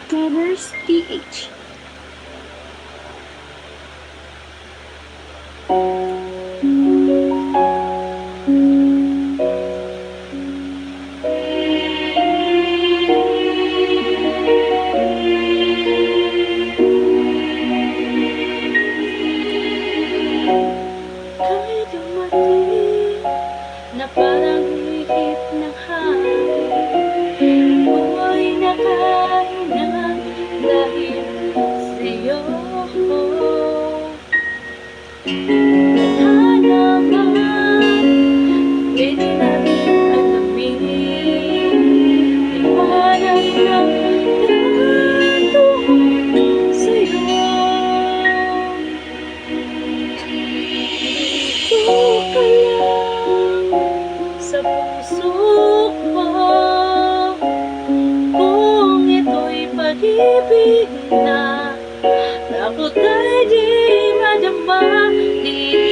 Covers TH. Kahit dumating na parang humihip ng hangin, buhay na kahinga dahil sa'yo. Tadhana man, pwede natin alamin, liwanag ng nagtuturo sa'yo. Dito ka lang sa puso ko, kung ito'y pag-ibig na takot ay di madama. Dito